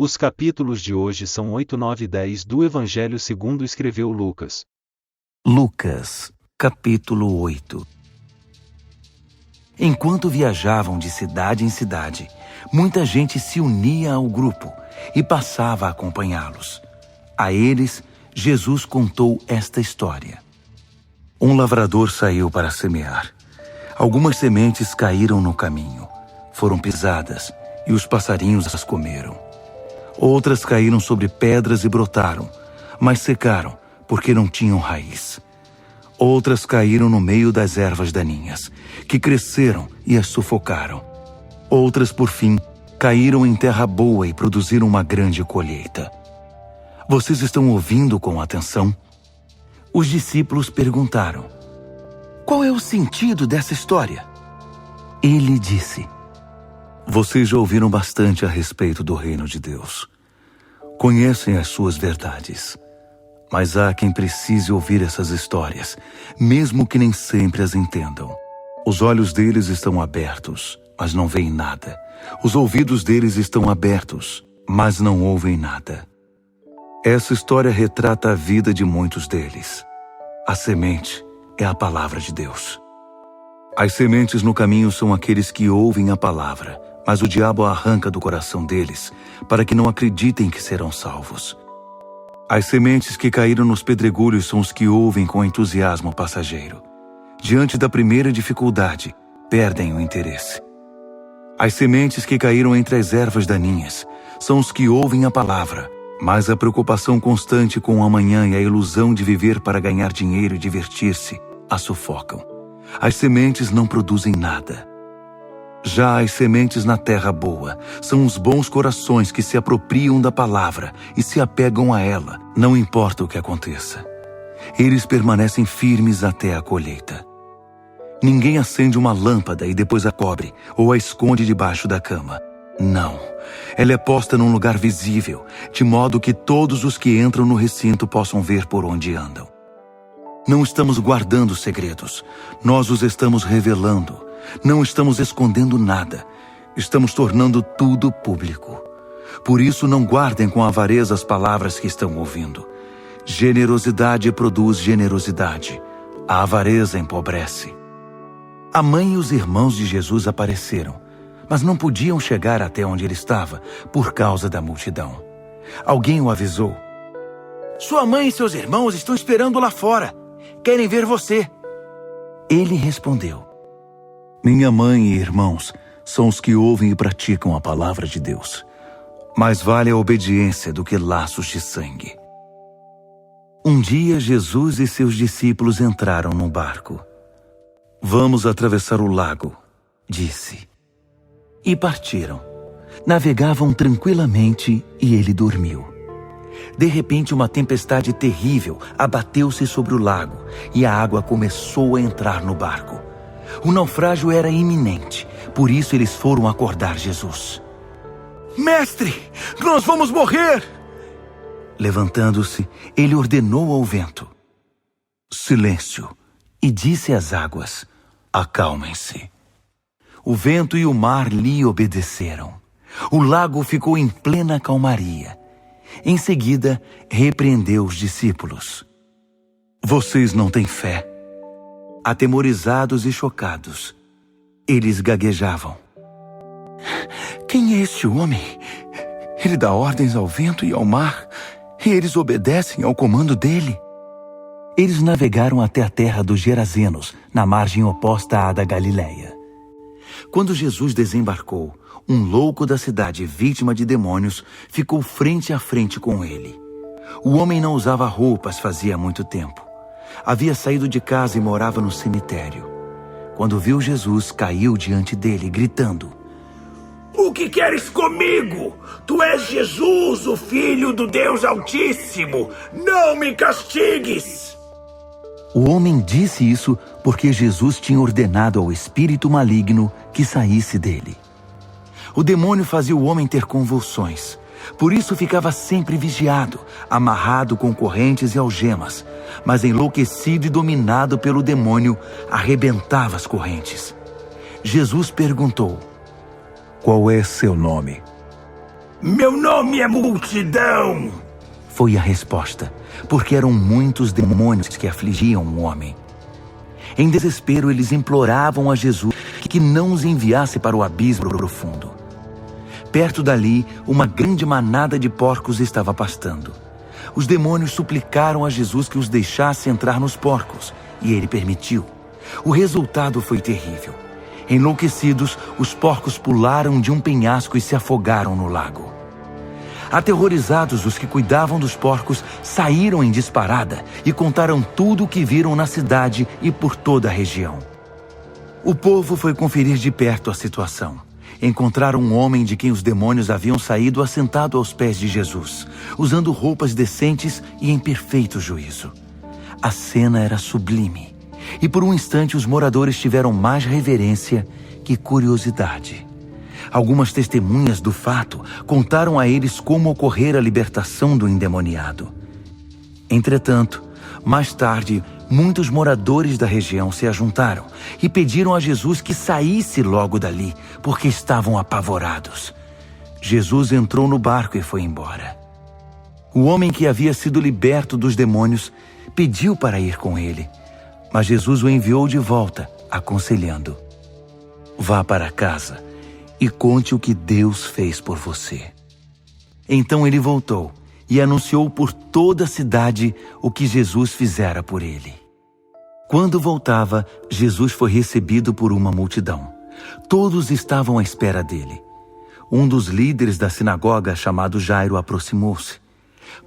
Os capítulos de hoje são 8, 9 e 10 do Evangelho segundo escreveu Lucas. Lucas, capítulo 8. Enquanto viajavam de cidade em cidade, muita gente se unia ao grupo e passava a acompanhá-los. A eles, Jesus contou esta história. Um lavrador saiu para semear. Algumas sementes caíram no caminho, foram pisadas e os passarinhos as comeram. Outras caíram sobre pedras e brotaram, mas secaram porque não tinham raiz. Outras caíram no meio das ervas daninhas, que cresceram e as sufocaram. Outras, por fim, caíram em terra boa e produziram uma grande colheita. Vocês estão ouvindo com atenção? Os discípulos perguntaram: qual é o sentido dessa história? Ele disse: vocês já ouviram bastante a respeito do reino de Deus. Conhecem as suas verdades. Mas há quem precise ouvir essas histórias, mesmo que nem sempre as entendam. Os olhos deles estão abertos, mas não veem nada. Os ouvidos deles estão abertos, mas não ouvem nada. Essa história retrata a vida de muitos deles. A semente é a palavra de Deus. As sementes no caminho são aqueles que ouvem a palavra, mas o diabo a arranca do coração deles, para que não acreditem que serão salvos. As sementes que caíram nos pedregulhos são os que ouvem com entusiasmo passageiro. Diante da primeira dificuldade, perdem o interesse. As sementes que caíram entre as ervas daninhas são os que ouvem a palavra, mas a preocupação constante com o amanhã e a ilusão de viver para ganhar dinheiro e divertir-se a sufocam. As sementes não produzem nada. Já as sementes na terra boa são os bons corações que se apropriam da palavra e se apegam a ela, não importa o que aconteça. Eles permanecem firmes até a colheita. Ninguém acende uma lâmpada e depois a cobre ou a esconde debaixo da cama. Não, ela é posta num lugar visível, de modo que todos os que entram no recinto possam ver por onde andam. Não estamos guardando segredos, nós os estamos revelando. Não estamos escondendo nada, estamos tornando tudo público. Por isso não guardem com avareza as palavras que estão ouvindo. Generosidade produz generosidade, a avareza empobrece. A mãe e os irmãos de Jesus apareceram, mas não podiam chegar até onde ele estava por causa da multidão. Alguém o avisou: sua mãe e seus irmãos estão esperando lá fora, querem ver você. Ele respondeu: minha mãe e irmãos são os que ouvem e praticam a palavra de Deus. Mais vale a obediência do que laços de sangue. Um dia, Jesus e seus discípulos entraram num barco. Vamos atravessar o lago, disse. E partiram. Navegavam tranquilamente e ele dormiu. De repente, uma tempestade terrível abateu-se sobre o lago e a água começou a entrar no barco. O naufrágio era iminente, por isso eles foram acordar Jesus. Mestre, nós vamos morrer! Levantando-se, ele ordenou ao vento: silêncio, e disse às águas: acalmem-se. O vento e o mar lhe obedeceram. O lago ficou em plena calmaria. Em seguida, repreendeu os discípulos: vocês não têm fé? Atemorizados e chocados, eles gaguejavam: quem é este homem? Ele dá ordens ao vento e ao mar, e eles obedecem ao comando dele. Eles navegaram até a terra dos Gerazenos, na margem oposta à da Galileia. Quando Jesus desembarcou, um louco da cidade, vítima de demônios, ficou frente a frente com ele. O homem não usava roupas fazia muito tempo. Havia saído de casa e morava no cemitério. Quando viu Jesus, caiu diante dele, gritando: o que queres comigo? Tu és Jesus, o Filho do Deus Altíssimo. Não me castigues! O homem disse isso porque Jesus tinha ordenado ao espírito maligno que saísse dele. O demônio fazia o homem ter convulsões. Por isso ficava sempre vigiado, amarrado com correntes e algemas, mas enlouquecido e dominado pelo demônio, arrebentava as correntes. Jesus perguntou: qual é seu nome? Meu nome é multidão! Foi a resposta, porque eram muitos demônios que afligiam o homem. Em desespero, eles imploravam a Jesus que não os enviasse para o abismo profundo. Perto dali, uma grande manada de porcos estava pastando. Os demônios suplicaram a Jesus que os deixasse entrar nos porcos, e ele permitiu. O resultado foi terrível. Enlouquecidos, os porcos pularam de um penhasco e se afogaram no lago. Aterrorizados, os que cuidavam dos porcos saíram em disparada e contaram tudo o que viram na cidade e por toda a região. O povo foi conferir de perto a situação. Encontraram um homem de quem os demônios haviam saído assentado aos pés de Jesus, usando roupas decentes e em perfeito juízo. A cena era sublime, e por um instante os moradores tiveram mais reverência que curiosidade. Algumas testemunhas do fato contaram a eles como ocorrera a libertação do endemoniado. Entretanto, mais tarde, muitos moradores da região se ajuntaram e pediram a Jesus que saísse logo dali, porque estavam apavorados. Jesus entrou no barco e foi embora. O homem que havia sido liberto dos demônios pediu para ir com ele, mas Jesus o enviou de volta, aconselhando: vá para casa e conte o que Deus fez por você. Então ele voltou e anunciou por toda a cidade o que Jesus fizera por ele. Quando voltava, Jesus foi recebido por uma multidão. Todos estavam à espera dele. Um dos líderes da sinagoga, chamado Jairo, aproximou-se.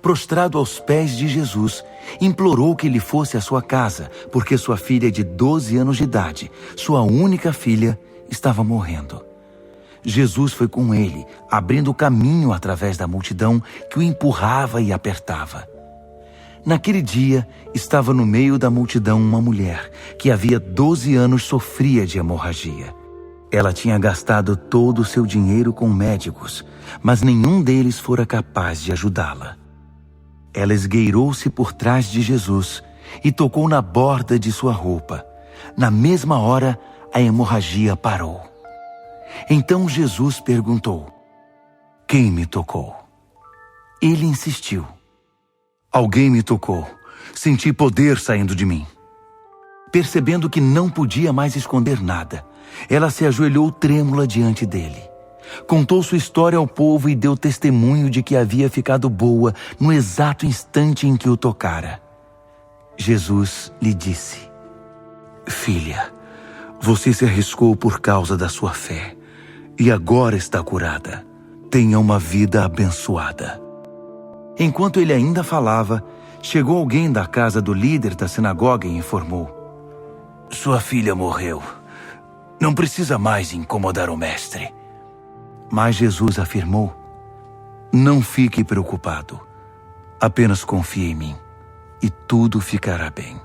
Prostrado aos pés de Jesus, implorou que ele fosse à sua casa, porque sua filha de 12 anos de idade, sua única filha, estava morrendo. Jesus foi com ele, abrindo caminho através da multidão que o empurrava e apertava. Naquele dia, estava no meio da multidão uma mulher que havia 12 anos sofria de hemorragia. Ela tinha gastado todo o seu dinheiro com médicos, mas nenhum deles fora capaz de ajudá-la. Ela esgueirou-se por trás de Jesus e tocou na borda de sua roupa. Na mesma hora, a hemorragia parou. Então Jesus perguntou: quem me tocou? Ele insistiu: alguém me tocou. Senti poder saindo de mim. Percebendo que não podia mais esconder nada, ela se ajoelhou trêmula diante dele. Contou sua história ao povo e deu testemunho de que havia ficado boa no exato instante em que o tocara. Jesus lhe disse: filha, você se arriscou por causa da sua fé, e agora está curada. Tenha uma vida abençoada. Enquanto ele ainda falava, chegou alguém da casa do líder da sinagoga e informou: sua filha morreu. Não precisa mais incomodar o mestre. Mas Jesus afirmou: não fique preocupado. Apenas confie em mim, e tudo ficará bem.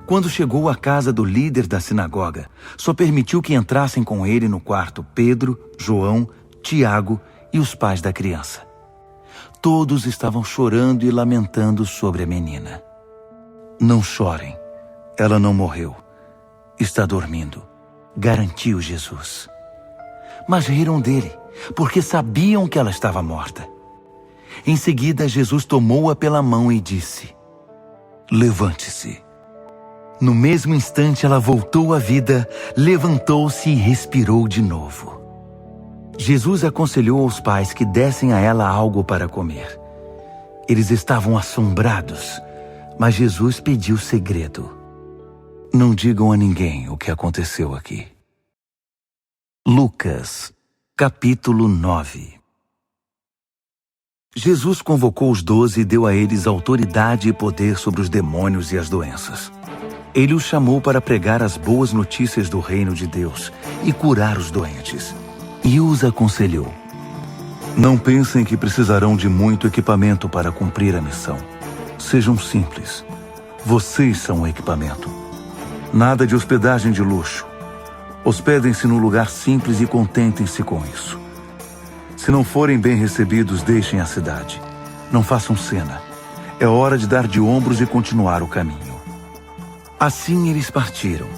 Quando chegou à casa do líder da sinagoga, só permitiu que entrassem com ele no quarto Pedro, João, Tiago e os pais da criança. Todos estavam chorando e lamentando sobre a menina. Não chorem, ela não morreu. Está dormindo, garantiu Jesus. Mas riram dele, porque sabiam que ela estava morta. Em seguida, Jesus tomou-a pela mão e disse: levante-se. No mesmo instante, ela voltou à vida, levantou-se e respirou de novo. Jesus aconselhou aos pais que dessem a ela algo para comer. Eles estavam assombrados, mas Jesus pediu segredo: não digam a ninguém o que aconteceu aqui. Lucas, capítulo 9. Jesus convocou os 12 e deu a eles autoridade e poder sobre os demônios e as doenças. Ele os chamou para pregar as boas notícias do reino de Deus e curar os doentes. E os aconselhou: não pensem que precisarão de muito equipamento para cumprir a missão. Sejam simples. Vocês são o equipamento. Nada de hospedagem de luxo. Hospedem-se num lugar simples e contentem-se com isso. Se não forem bem recebidos, deixem a cidade. Não façam cena. É hora de dar de ombros e continuar o caminho. Assim eles partiram.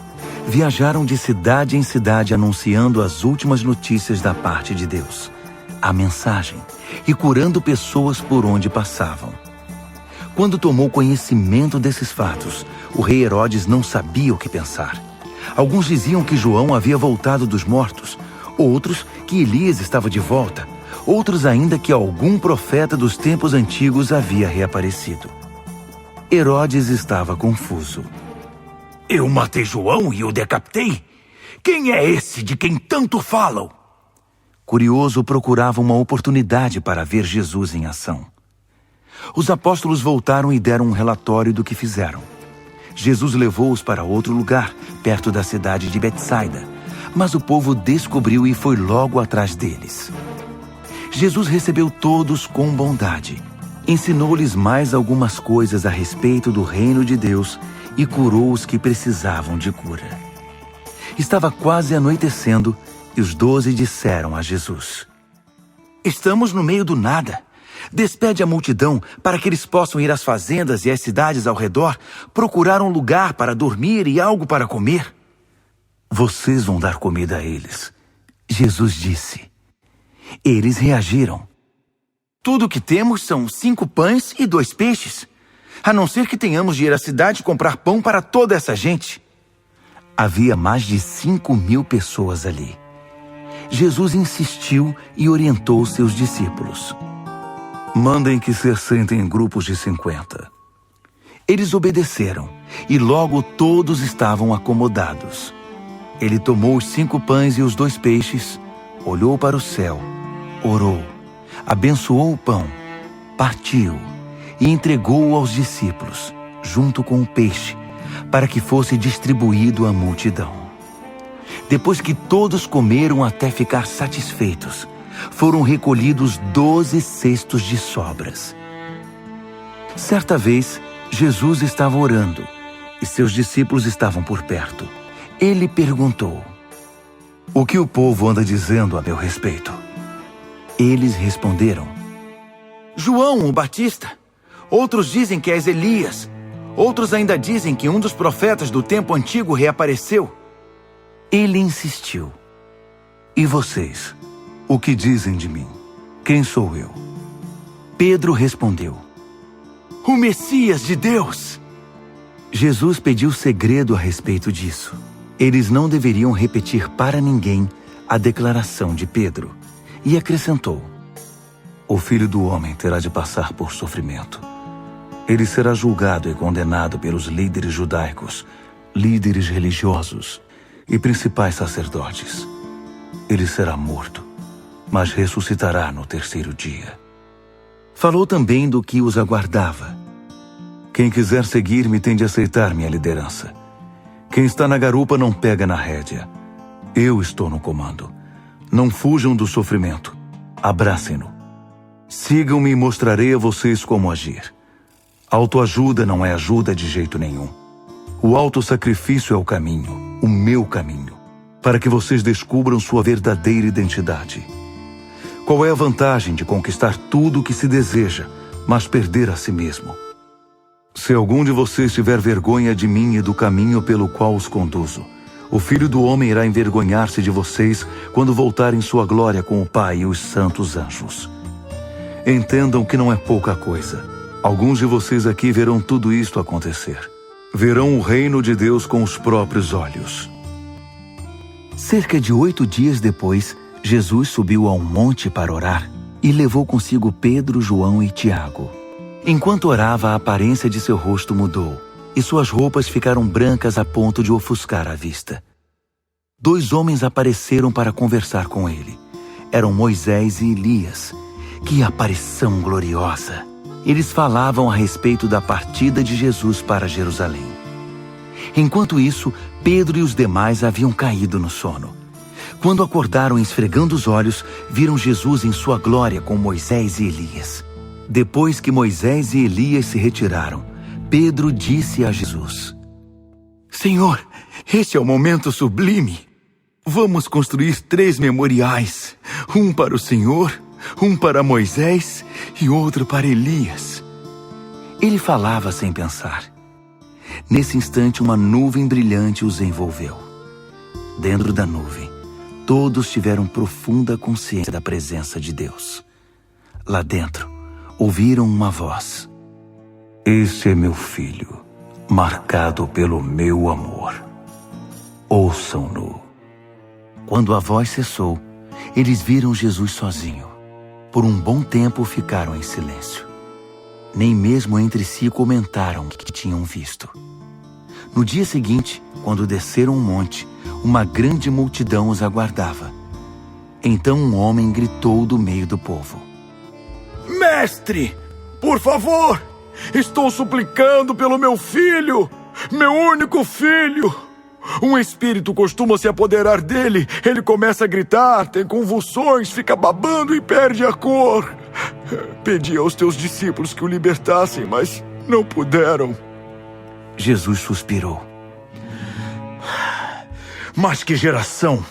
Viajaram de cidade em cidade anunciando as últimas notícias da parte de Deus. a mensagem e curando pessoas por onde passavam. Quando tomou conhecimento desses fatos, o rei Herodes não sabia o que pensar. Alguns diziam que João havia voltado dos mortos, outros que Elias estava de volta, outros ainda que algum profeta dos tempos antigos havia reaparecido. Herodes estava confuso. Eu matei João e o decapitei? Quem é esse de quem tanto falam? Curioso, procurava uma oportunidade para ver Jesus em ação. Os apóstolos voltaram e deram um relatório do que fizeram. Jesus levou-os para outro lugar, perto da cidade de Betsaida, mas o povo descobriu e foi logo atrás deles. Jesus recebeu todos com bondade, ensinou-lhes mais algumas coisas a respeito do reino de Deus e curou os que precisavam de cura. Estava quase anoitecendo e os 12 disseram a Jesus: Estamos no meio do nada. Despede a multidão para que eles possam ir às fazendas e às cidades ao redor, procurar um lugar para dormir e algo para comer. Vocês vão dar comida a eles, Jesus disse. Eles reagiram. Tudo o que temos são 5 pães e 2 peixes, a não ser que tenhamos de ir à cidade comprar pão para toda essa gente. Havia mais de 5.000 pessoas ali. Jesus insistiu e orientou seus discípulos. Mandem que se assentem em grupos de 50. Eles obedeceram, e logo todos estavam acomodados. Ele tomou os 5 pães e os 2 peixes, olhou para o céu, orou, abençoou o pão, partiu e entregou-o aos discípulos, junto com o peixe, para que fosse distribuído à multidão. Depois que todos comeram até ficar satisfeitos, foram recolhidos 12 cestos de sobras. Certa vez, Jesus estava orando e seus discípulos estavam por perto. Ele perguntou: O que o povo anda dizendo a meu respeito? Eles responderam: João o Batista. Outros dizem que és Elias. Outros ainda dizem que um dos profetas do tempo antigo reapareceu. Ele insistiu: E vocês? O que dizem de mim? Quem sou eu? Pedro respondeu: O Messias de Deus. Jesus pediu segredo a respeito disso. Eles não deveriam repetir para ninguém a declaração de Pedro. E acrescentou: O Filho do Homem terá de passar por sofrimento. Ele será julgado e condenado pelos líderes judaicos, líderes religiosos e principais sacerdotes. Ele será morto, mas ressuscitará no 3º dia. Falou também do que os aguardava. Quem quiser seguir-me tem de aceitar minha liderança. Quem está na garupa não pega na rédea. Eu estou no comando. Não fujam do sofrimento. Abracem-no. Sigam-me e mostrarei a vocês como agir. Autoajuda não é ajuda de jeito nenhum. O autossacrifício é o caminho, o meu caminho, para que vocês descubram sua verdadeira identidade. Qual é a vantagem de conquistar tudo o que se deseja, mas perder a si mesmo? Se algum de vocês tiver vergonha de mim e do caminho pelo qual os conduzo, o Filho do Homem irá envergonhar-se de vocês quando voltar em sua glória com o Pai e os santos anjos. Entendam que não é pouca coisa. Alguns de vocês aqui verão tudo isto acontecer. Verão o reino de Deus com os próprios olhos. Cerca de 8 dias depois, Jesus subiu a um monte para orar e levou consigo Pedro, João e Tiago. Enquanto orava, a aparência de seu rosto mudou e suas roupas ficaram brancas a ponto de ofuscar a vista. 2 homens apareceram para conversar com ele. Eram Moisés e Elias. Que aparição gloriosa! Eles falavam a respeito da partida de Jesus para Jerusalém. Enquanto isso, Pedro e os demais haviam caído no sono. Quando acordaram esfregando os olhos, viram Jesus em sua glória com Moisés e Elias. Depois que Moisés e Elias se retiraram, Pedro disse a Jesus: Senhor, este é o momento sublime. Vamos construir 3 memoriais, um para o Senhor, um para Moisés e outro para Elias. Ele falava sem pensar. Nesse instante, uma nuvem brilhante os envolveu. Dentro da nuvem, todos tiveram profunda consciência da presença de Deus. Lá dentro, ouviram uma voz: "Este é meu filho, marcado pelo meu amor. Ouçam-no." Quando a voz cessou, eles viram Jesus sozinho. Por um bom tempo ficaram em silêncio. Nem mesmo entre si comentaram o que tinham visto. No dia seguinte, quando desceram um monte, uma grande multidão os aguardava. Então um homem gritou do meio do povo: "Mestre, por favor, estou suplicando pelo meu filho, meu único filho. Um espírito costuma se apoderar dele. Ele começa a gritar, tem convulsões, fica babando e perde a cor. Pedi aos teus discípulos que o libertassem, mas não puderam." Jesus suspirou. "Mas que geração!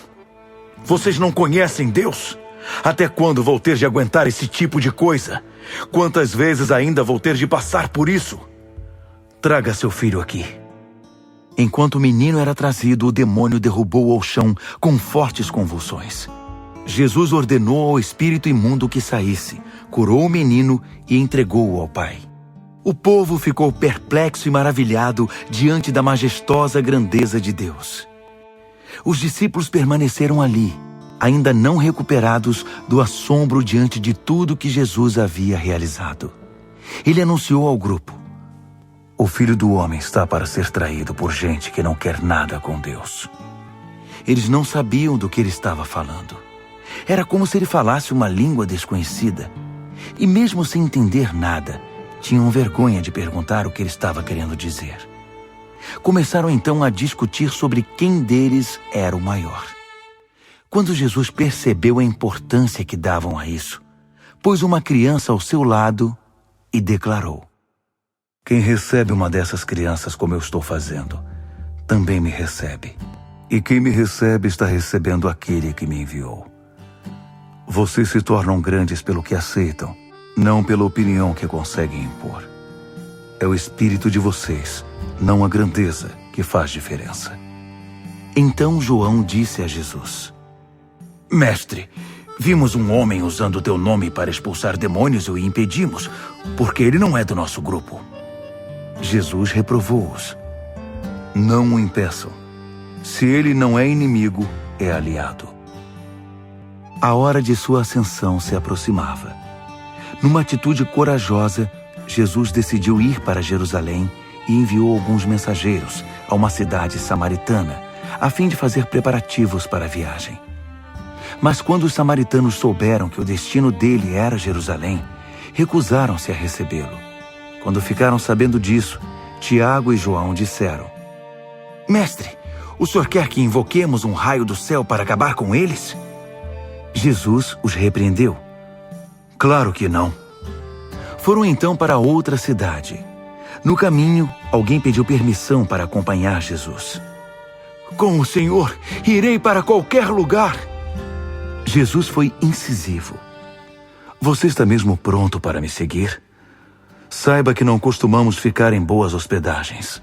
Vocês não conhecem Deus? Até quando vou ter de aguentar esse tipo de coisa? Quantas vezes ainda vou ter de passar por isso? Traga seu filho aqui." Enquanto o menino era trazido, o demônio derrubou-o ao chão com fortes convulsões. Jesus ordenou ao espírito imundo que saísse, curou o menino e entregou-o ao pai. O povo ficou perplexo e maravilhado diante da majestosa grandeza de Deus. Os discípulos permaneceram ali, ainda não recuperados do assombro diante de tudo que Jesus havia realizado. Ele anunciou ao grupo: "O Filho do Homem está para ser traído por gente que não quer nada com Deus." Eles não sabiam do que ele estava falando. Era como se ele falasse uma língua desconhecida. E mesmo sem entender nada, tinham vergonha de perguntar o que ele estava querendo dizer. Começaram então a discutir sobre quem deles era o maior. Quando Jesus percebeu a importância que davam a isso, pôs uma criança ao seu lado e declarou: "Quem recebe uma dessas crianças como eu estou fazendo, também me recebe. E quem me recebe está recebendo aquele que me enviou. Vocês se tornam grandes pelo que aceitam, não pela opinião que conseguem impor. É o espírito de vocês, não a grandeza, que faz diferença." Então João disse a Jesus: "Mestre, vimos um homem usando o teu nome para expulsar demônios e o impedimos, porque ele não é do nosso grupo." Jesus reprovou-os: "Não o impeçam. Se ele não é inimigo, é aliado." A hora de sua ascensão se aproximava. Numa atitude corajosa, Jesus decidiu ir para Jerusalém e enviou alguns mensageiros a uma cidade samaritana, a fim de fazer preparativos para a viagem. Mas quando os samaritanos souberam que o destino dele era Jerusalém, recusaram-se a recebê-lo. Quando ficaram sabendo disso, Tiago e João disseram: "Mestre, o senhor quer que invoquemos um raio do céu para acabar com eles?" Jesus os repreendeu: "Claro que não." Foram então para outra cidade. No caminho, alguém pediu permissão para acompanhar Jesus. "Com o Senhor, irei para qualquer lugar." Jesus foi incisivo: "Você está mesmo pronto para me seguir? Saiba que não costumamos ficar em boas hospedagens."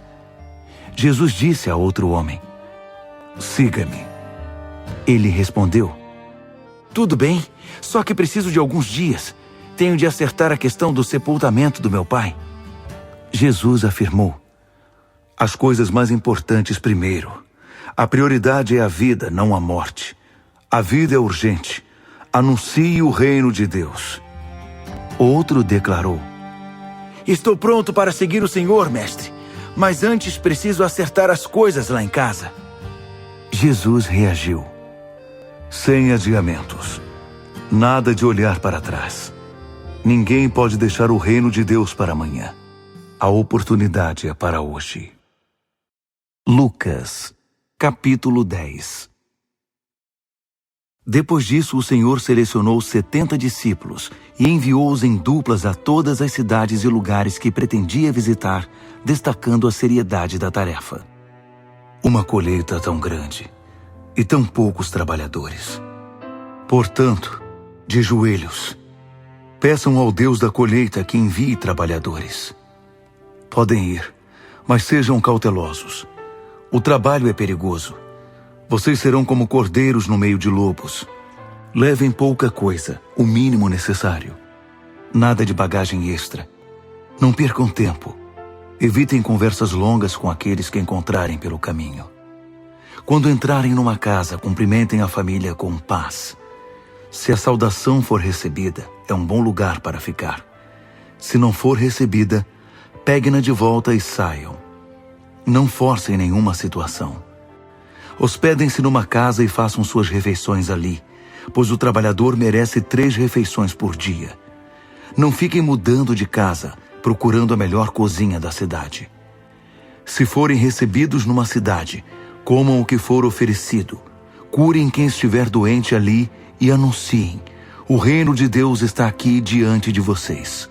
Jesus disse a outro homem: "Siga-me." Ele respondeu: "Tudo bem, só que preciso de alguns dias. Tenho de acertar a questão do sepultamento do meu pai." Jesus afirmou: "As coisas mais importantes primeiro. A prioridade é a vida, não a morte. A vida é urgente. Anuncie o reino de Deus." Outro declarou: "Estou pronto para seguir o Senhor, mestre, mas antes preciso acertar as coisas lá em casa." Jesus reagiu: "Sem adiamentos. Nada de olhar para trás. Ninguém pode deixar o reino de Deus para amanhã. A oportunidade é para hoje." Lucas, capítulo 10. Depois disso, o Senhor selecionou 70 discípulos e enviou-os em duplas a todas as cidades e lugares que pretendia visitar, destacando a seriedade da tarefa. Uma colheita tão grande e tão poucos trabalhadores. Portanto, de joelhos, peçam ao Deus da colheita que envie trabalhadores. Podem ir, mas sejam cautelosos. O trabalho é perigoso. Vocês serão como cordeiros no meio de lobos. Levem pouca coisa, o mínimo necessário. Nada de bagagem extra. Não percam tempo. Evitem conversas longas com aqueles que encontrarem pelo caminho. Quando entrarem numa casa, cumprimentem a família com paz. Se a saudação for recebida, é um bom lugar para ficar. Se não for recebida, peguem-na de volta e saiam. Não forcem nenhuma situação. Hospedem-se numa casa e façam suas refeições ali, pois o trabalhador merece 3 refeições por dia. Não fiquem mudando de casa, procurando a melhor cozinha da cidade. Se forem recebidos numa cidade, comam o que for oferecido. Curem quem estiver doente ali e anunciem: o reino de Deus está aqui diante de vocês.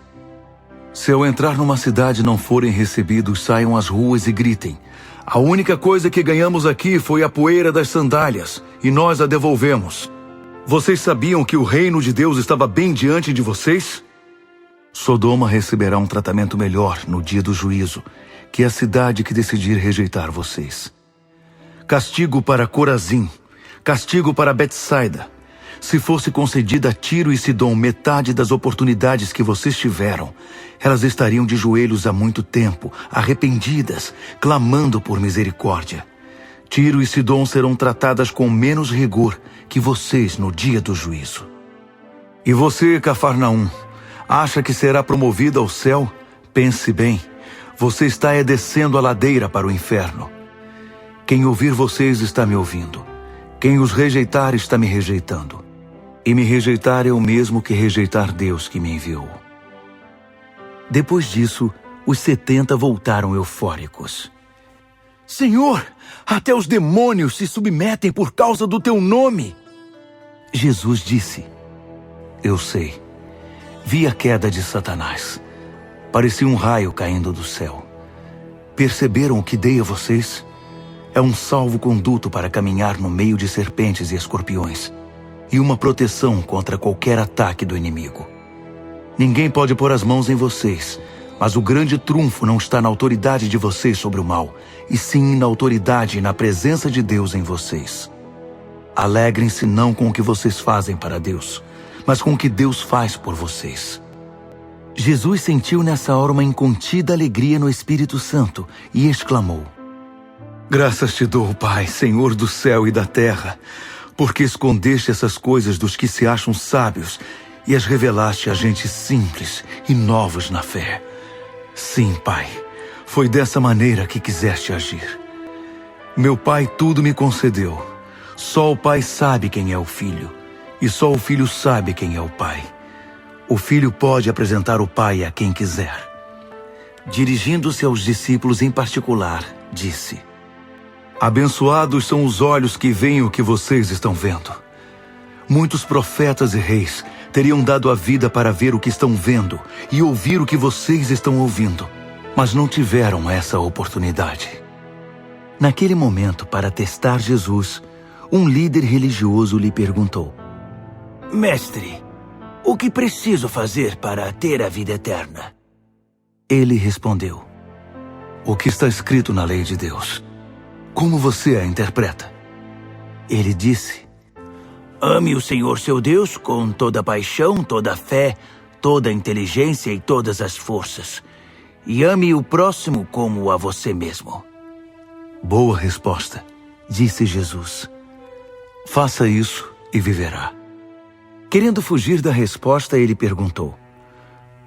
Se ao entrar numa cidade não forem recebidos, saiam às ruas e gritem: a única coisa que ganhamos aqui foi a poeira das sandálias, e nós a devolvemos. Vocês sabiam que o reino de Deus estava bem diante de vocês? Sodoma receberá um tratamento melhor no dia do juízo, que é a cidade que decidir rejeitar vocês. Castigo para Corazim, castigo para Betsaida. Se fosse concedida a Tiro e Sidom metade das oportunidades que vocês tiveram, elas estariam de joelhos há muito tempo, arrependidas, clamando por misericórdia. Tiro e Sidom serão tratadas com menos rigor que vocês no dia do juízo. E você, Cafarnaum, acha que será promovida ao céu? Pense bem, você está descendo a ladeira para o inferno. Quem ouvir vocês está me ouvindo. Quem os rejeitar está me rejeitando. E me rejeitar é o mesmo que rejeitar Deus que me enviou. Depois disso, os 70 voltaram eufóricos. Senhor, até os demônios se submetem por causa do teu nome. Jesus disse: eu sei. Vi a queda de Satanás. Parecia um raio caindo do céu. Perceberam o que dei a vocês? É um salvo-conduto para caminhar no meio de serpentes e escorpiões, e uma proteção contra qualquer ataque do inimigo. Ninguém pode pôr as mãos em vocês, mas o grande trunfo não está na autoridade de vocês sobre o mal, e sim na autoridade e na presença de Deus em vocês. Alegrem-se não com o que vocês fazem para Deus, mas com o que Deus faz por vocês. Jesus sentiu nessa hora uma incontida alegria no Espírito Santo e exclamou: graças te dou, Pai, Senhor do céu e da terra, porque escondeste essas coisas dos que se acham sábios e as revelaste a gente simples e novos na fé. Sim, Pai, foi dessa maneira que quiseste agir. Meu Pai tudo me concedeu. Só o Pai sabe quem é o Filho, e só o Filho sabe quem é o Pai. O Filho pode apresentar o Pai a quem quiser. Dirigindo-se aos discípulos em particular, disse: abençoados são os olhos que veem o que vocês estão vendo. Muitos profetas e reis teriam dado a vida para ver o que estão vendo e ouvir o que vocês estão ouvindo, mas não tiveram essa oportunidade. Naquele momento, para testar Jesus, um líder religioso lhe perguntou: mestre, o que preciso fazer para ter a vida eterna? Ele respondeu: o que está escrito na lei de Deus. Como você a interpreta? Ele disse: ame o Senhor seu Deus com toda a paixão, toda a fé, toda a inteligência e todas as forças. E ame o próximo como a você mesmo. Boa resposta, disse Jesus. Faça isso e viverá. Querendo fugir da resposta, ele perguntou: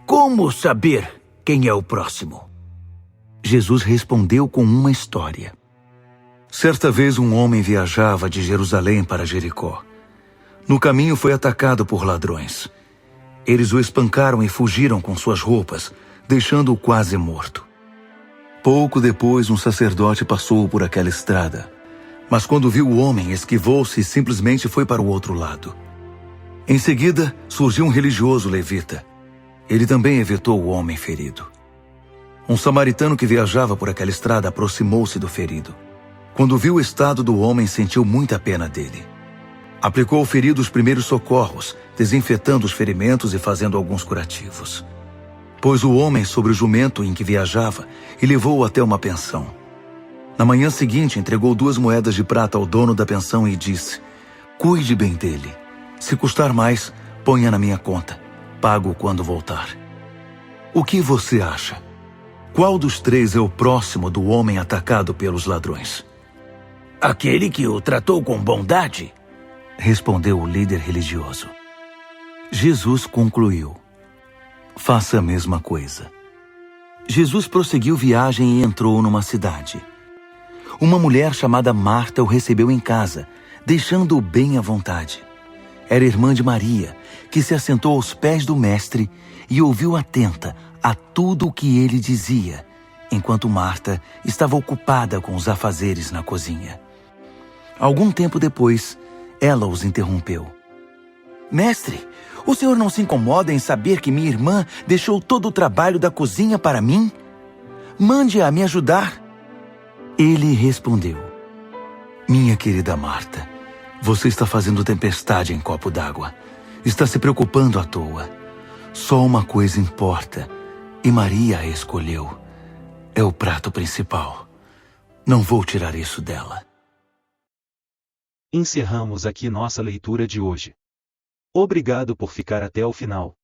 como saber quem é o próximo? Jesus respondeu com uma história. Certa vez um homem viajava de Jerusalém para Jericó. No caminho foi atacado por ladrões. Eles o espancaram e fugiram com suas roupas, deixando-o quase morto. Pouco depois, um sacerdote passou por aquela estrada. Mas quando viu o homem, esquivou-se e simplesmente foi para o outro lado. Em seguida, surgiu um religioso levita. Ele também evitou o homem ferido. Um samaritano que viajava por aquela estrada aproximou-se do ferido. Quando viu o estado do homem, sentiu muita pena dele. Aplicou ao ferido os primeiros socorros, desinfetando os ferimentos e fazendo alguns curativos. Pôs o homem sobre o jumento em que viajava e levou-o até uma pensão. Na manhã seguinte, entregou 2 moedas de prata ao dono da pensão e disse: cuide bem dele. Se custar mais, ponha na minha conta. Pago quando voltar. O que você acha? Qual dos 3 é o próximo do homem atacado pelos ladrões? Aquele que o tratou com bondade, respondeu o líder religioso. Jesus concluiu: faça a mesma coisa. Jesus prosseguiu viagem e entrou numa cidade. Uma mulher chamada Marta o recebeu em casa, deixando-o bem à vontade. Era irmã de Maria, que se assentou aos pés do mestre e ouviu atenta a tudo o que ele dizia, enquanto Marta estava ocupada com os afazeres na cozinha. Algum tempo depois, ela os interrompeu. Mestre, o senhor não se incomoda em saber que minha irmã deixou todo o trabalho da cozinha para mim? Mande-a me ajudar. Ele respondeu: minha querida Marta, você está fazendo tempestade em copo d'água. Está se preocupando à toa. Só uma coisa importa, e Maria a escolheu. É o prato principal. Não vou tirar isso dela. Encerramos aqui nossa leitura de hoje. Obrigado por ficar até o final.